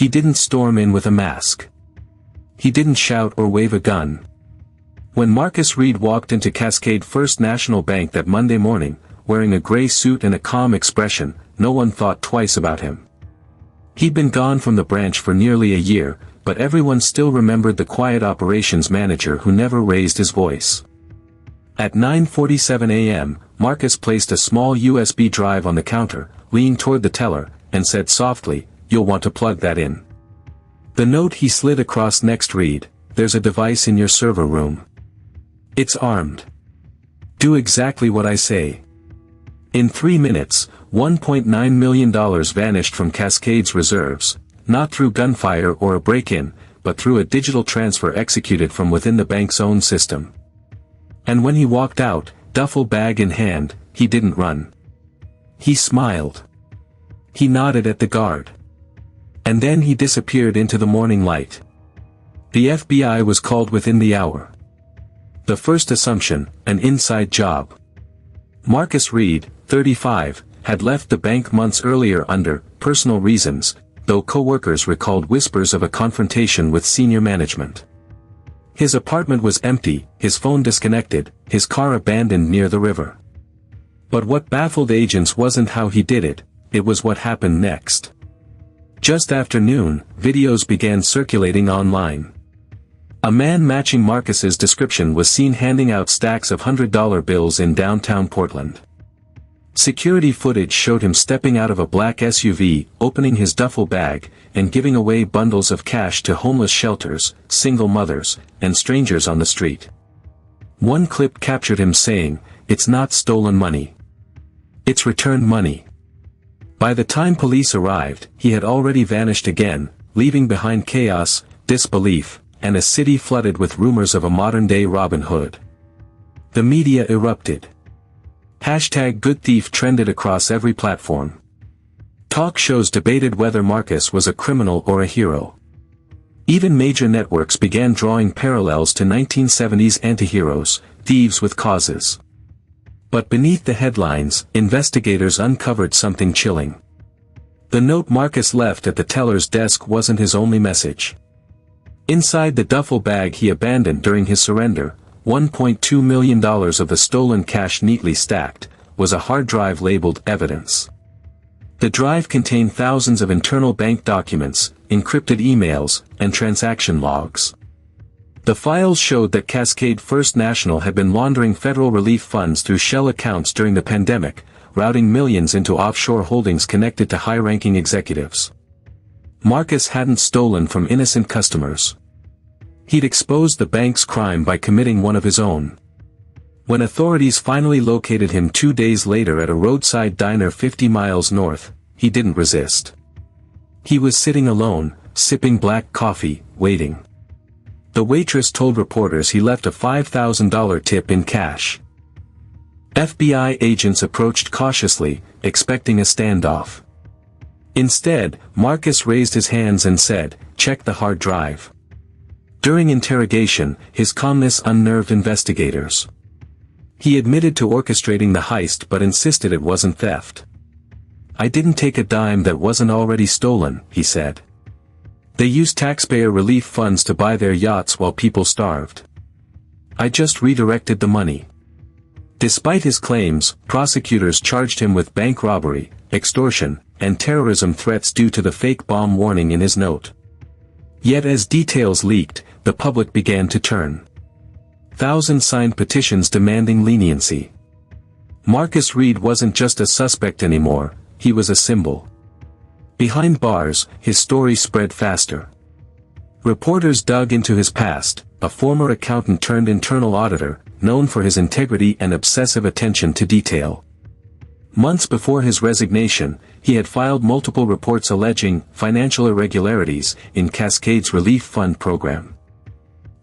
He didn't storm in with a mask. He didn't shout or wave a gun. When Marcus Reed walked into Cascade First National Bank that Monday morning, wearing a gray suit and a calm expression, no one thought twice about him. He'd been gone from the branch for nearly a year, but everyone still remembered the quiet operations manager who never raised his voice. At 9:47 a.m., Marcus placed a small USB drive on the counter, leaned toward the teller, and said softly, "You'll want to plug that in." The note he slid across next read, "There's a device in your server room. It's armed. Do exactly what I say." In 3 minutes, $1.9 million vanished from Cascade's reserves, not through gunfire or a break-in, but through a digital transfer executed from within the bank's own system. And when he walked out, duffel bag in hand, he didn't run. He smiled. He nodded at the guard. And then he disappeared into the morning light. The FBI was called within the hour. The first assumption, an inside job. Marcus Reed, 35, had left the bank months earlier under personal reasons, though co-workers recalled whispers of a confrontation with senior management. His apartment was empty, his phone disconnected, his car abandoned near the river. But what baffled agents wasn't how he did it, it was what happened next. Just after noon, videos began circulating online. A man matching Marcus's description was seen handing out stacks of $100 bills in downtown Portland. Security footage showed him stepping out of a black SUV, opening his duffel bag, and giving away bundles of cash to homeless shelters, single mothers, and strangers on the street. One clip captured him saying, "It's not stolen money. It's returned money." By the time police arrived, he had already vanished again, leaving behind chaos, disbelief, and a city flooded with rumors of a modern-day Robin Hood. The media erupted. #GoodThief trended across every platform. Talk shows debated whether Marcus was a criminal or a hero. Even major networks began drawing parallels to 1970s antiheroes, thieves with causes. But beneath the headlines, investigators uncovered something chilling. The note Marcus left at the teller's desk wasn't his only message. Inside the duffel bag he abandoned during his surrender, $1.2 million of the stolen cash neatly stacked, was a hard drive labeled evidence. The drive contained thousands of internal bank documents, encrypted emails, and transaction logs. The files showed that Cascade First National had been laundering federal relief funds through shell accounts during the pandemic, routing millions into offshore holdings connected to high-ranking executives. Marcus hadn't stolen from innocent customers. He'd exposed the bank's crime by committing one of his own. When authorities finally located him 2 days later at a roadside diner 50 miles north, he didn't resist. He was sitting alone, sipping black coffee, waiting. The waitress told reporters he left a $5,000 tip in cash. FBI agents approached cautiously, expecting a standoff. Instead, Marcus raised his hands and said, "Check the hard drive." During interrogation, his calmness unnerved investigators. He admitted to orchestrating the heist but insisted it wasn't theft. "I didn't take a dime that wasn't already stolen," he said. "They used taxpayer relief funds to buy their yachts while people starved. I just redirected the money." Despite his claims, prosecutors charged him with bank robbery, extortion, and terrorism threats due to the fake bomb warning in his note. Yet as details leaked, the public began to turn. Thousands signed petitions demanding leniency. Marcus Reed wasn't just a suspect anymore, he was a symbol. Behind bars, his story spread faster. Reporters dug into his past, a former accountant turned internal auditor, known for his integrity and obsessive attention to detail. Months before his resignation, he had filed multiple reports alleging financial irregularities in Cascade's relief fund program.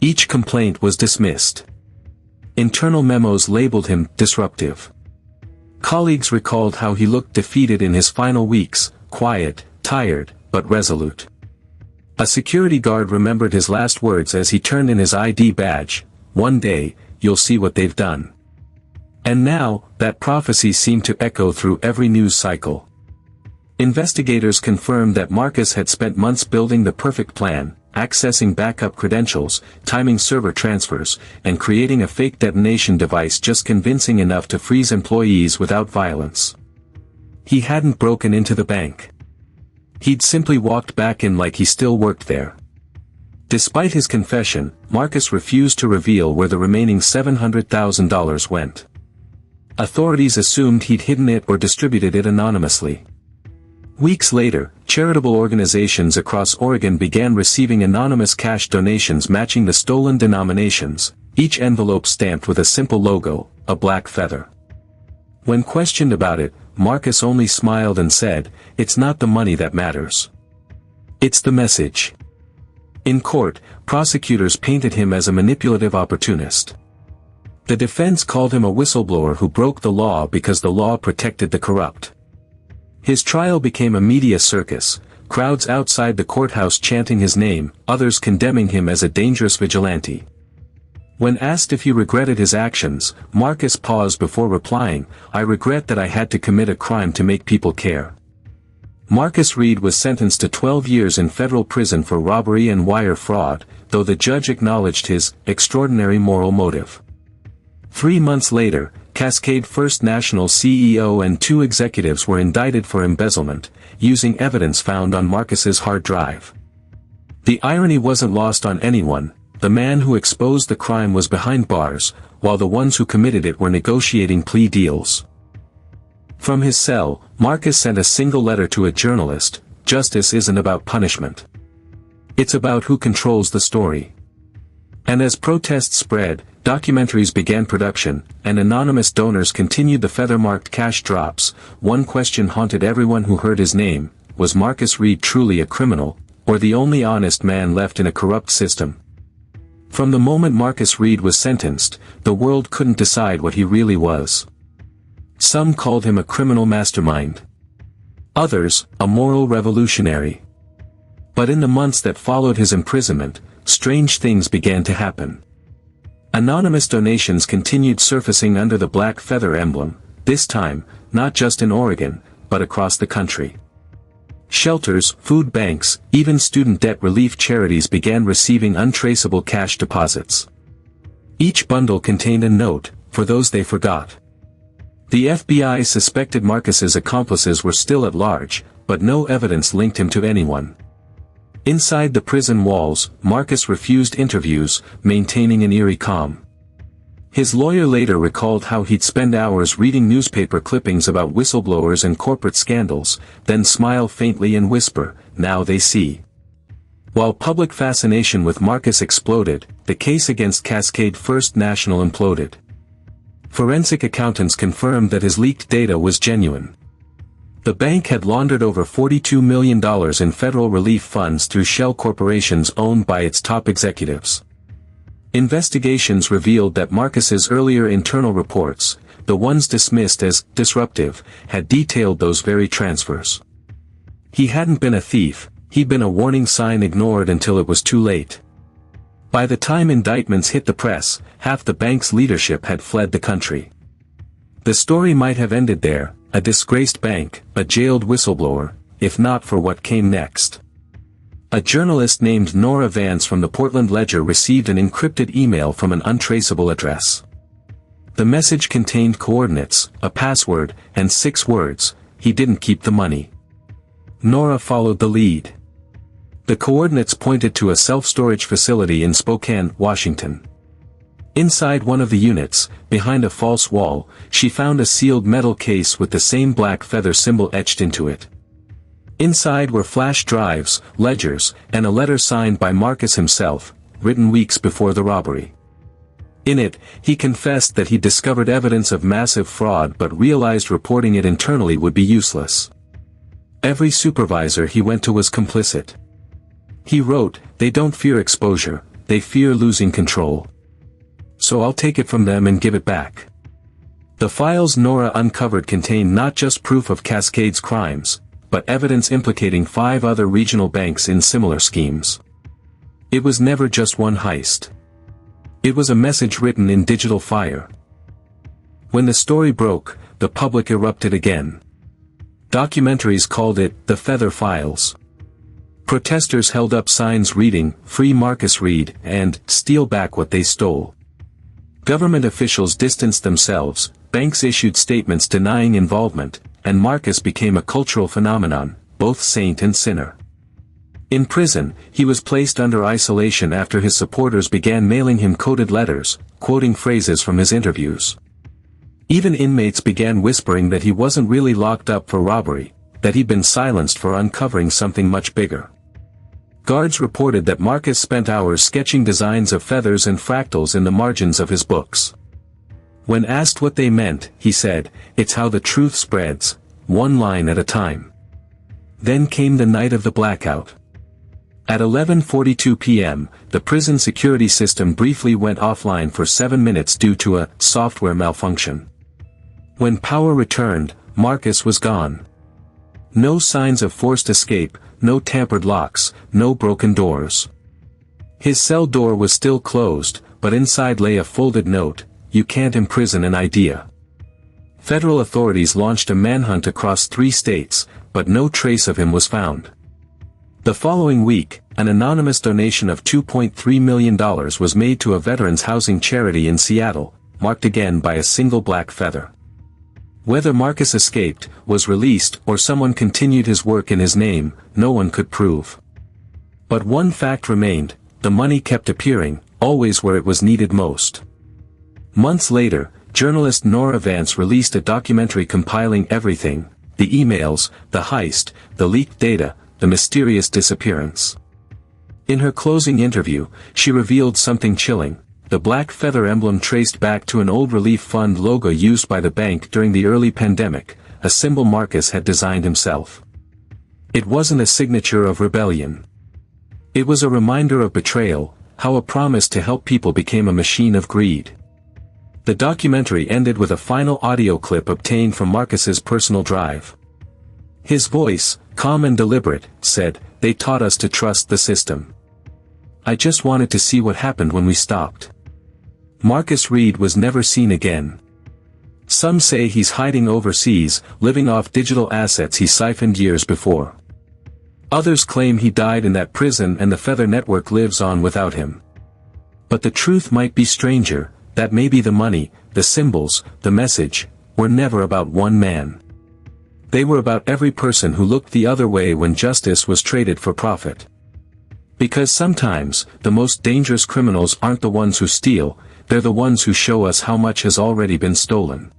Each complaint was dismissed. Internal memos labeled him disruptive. Colleagues recalled how he looked defeated in his final weeks, quiet, tired, but resolute. A security guard remembered his last words as he turned in his ID badge, "One day, you'll see what they've done." And now, that prophecy seemed to echo through every news cycle. Investigators confirmed that Marcus had spent months building the perfect plan, accessing backup credentials, timing server transfers, and creating a fake detonation device just convincing enough to freeze employees without violence. He hadn't broken into the bank. He'd simply walked back in like he still worked there. Despite his confession, Marcus refused to reveal where the remaining $700,000 went. Authorities assumed he'd hidden it or distributed it anonymously. Weeks later, charitable organizations across Oregon began receiving anonymous cash donations matching the stolen denominations, each envelope stamped with a simple logo, a black feather. When questioned about it, Marcus only smiled and said, "It's not the money that matters. It's the message." In court, prosecutors painted him as a manipulative opportunist. The defense called him a whistleblower who broke the law because the law protected the corrupt. His trial became a media circus, crowds outside the courthouse chanting his name, others condemning him as a dangerous vigilante. When asked if he regretted his actions, Marcus paused before replying, "I regret that I had to commit a crime to make people care." Marcus Reed was sentenced to 12 years in federal prison for robbery and wire fraud, though the judge acknowledged his extraordinary moral motive. 3 months later, Cascade First National CEO and 2 executives were indicted for embezzlement, using evidence found on Marcus's hard drive. The irony wasn't lost on anyone. The man who exposed the crime was behind bars, while the ones who committed it were negotiating plea deals. From his cell, Marcus sent a single letter to a journalist: "Justice isn't about punishment. It's about who controls the story." And as protests spread, documentaries began production, and anonymous donors continued the feather-marked cash drops. One question haunted everyone who heard his name: was Marcus Reed truly a criminal, or the only honest man left in a corrupt system? From the moment Marcus Reed was sentenced, the world couldn't decide what he really was. Some called him a criminal mastermind. Others, a moral revolutionary. But in the months that followed his imprisonment, strange things began to happen. Anonymous donations continued surfacing under the black feather emblem, this time, not just in Oregon, but across the country. Shelters, food banks, even student debt relief charities began receiving untraceable cash deposits. Each bundle contained a note, for those they forgot. The FBI suspected Marcus's accomplices were still at large, but no evidence linked him to anyone. Inside the prison walls, Marcus refused interviews, maintaining an eerie calm. His lawyer later recalled how he'd spend hours reading newspaper clippings about whistleblowers and corporate scandals, then smile faintly and whisper, "Now they see." While public fascination with Marcus exploded, the case against Cascade First National imploded. Forensic accountants confirmed that his leaked data was genuine. The bank had laundered over $42 million in federal relief funds through shell corporations owned by its top executives. Investigations revealed that Marcus's earlier internal reports, the ones dismissed as disruptive, had detailed those very transfers. He hadn't been a thief, he'd been a warning sign ignored until it was too late. By the time indictments hit the press, half the bank's leadership had fled the country. The story might have ended there, a disgraced bank, a jailed whistleblower, if not for what came next. A journalist named Nora Vance from the Portland Ledger received an encrypted email from an untraceable address. The message contained coordinates, a password, and 6 words: "He didn't keep the money." Nora followed the lead. The coordinates pointed to a self-storage facility in Spokane, Washington. Inside one of the units, behind a false wall, she found a sealed metal case with the same black feather symbol etched into it. Inside were flash drives, ledgers, and a letter signed by Marcus himself, written weeks before the robbery. In it, he confessed that he discovered evidence of massive fraud but realized reporting it internally would be useless. Every supervisor he went to was complicit. He wrote, "They don't fear exposure, they fear losing control. So I'll take it from them and give it back." The files Nora uncovered contained not just proof of Cascade's crimes, but evidence implicating 5 other regional banks in similar schemes. It was never just one heist. It was a message written in digital fire. When the story broke, the public erupted again. Documentaries called it the Feather Files. Protesters held up signs reading, "Free Marcus Reed," and "Steal back what they stole." Government officials distanced themselves, banks issued statements denying involvement, and Marcus became a cultural phenomenon, both saint and sinner. In prison, he was placed under isolation after his supporters began mailing him coded letters, quoting phrases from his interviews. Even inmates began whispering that he wasn't really locked up for robbery, that he'd been silenced for uncovering something much bigger. Guards reported that Marcus spent hours sketching designs of feathers and fractals in the margins of his books. When asked what they meant, he said, "It's how the truth spreads, one line at a time." Then came the night of the blackout. At 11:42 p.m., the prison security system briefly went offline for 7 minutes due to a software malfunction. When power returned, Marcus was gone. No signs of forced escape, no tampered locks, no broken doors. His cell door was still closed, but inside lay a folded note, "You can't imprison an idea." Federal authorities launched a manhunt across 3 states, but no trace of him was found. The following week, an anonymous donation of $2.3 million was made to a veterans housing charity in Seattle, marked again by a single black feather. Whether Marcus escaped, was released, or someone continued his work in his name, no one could prove. But one fact remained: the money kept appearing, always where it was needed most. Months later, journalist Nora Vance released a documentary compiling everything: the emails, the heist, the leaked data, the mysterious disappearance. In her closing interview, she revealed something chilling: the black feather emblem traced back to an old relief fund logo used by the bank during the early pandemic, a symbol Marcus had designed himself. It wasn't a signature of rebellion. It was a reminder of betrayal, how a promise to help people became a machine of greed. The documentary ended with a final audio clip obtained from Marcus's personal drive. His voice, calm and deliberate, said, "They taught us to trust the system. I just wanted to see what happened when we stopped." Marcus Reed was never seen again. Some say he's hiding overseas, living off digital assets he siphoned years before. Others claim he died in that prison and the Feather Network lives on without him. But the truth might be stranger, that maybe the money, the symbols, the message, were never about one man. They were about every person who looked the other way when justice was traded for profit. Because sometimes, the most dangerous criminals aren't the ones who steal, they're the ones who show us how much has already been stolen.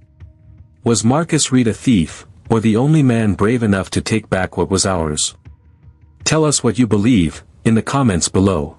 Was Marcus Reed a thief, or the only man brave enough to take back what was ours? Tell us what you believe, in the comments below.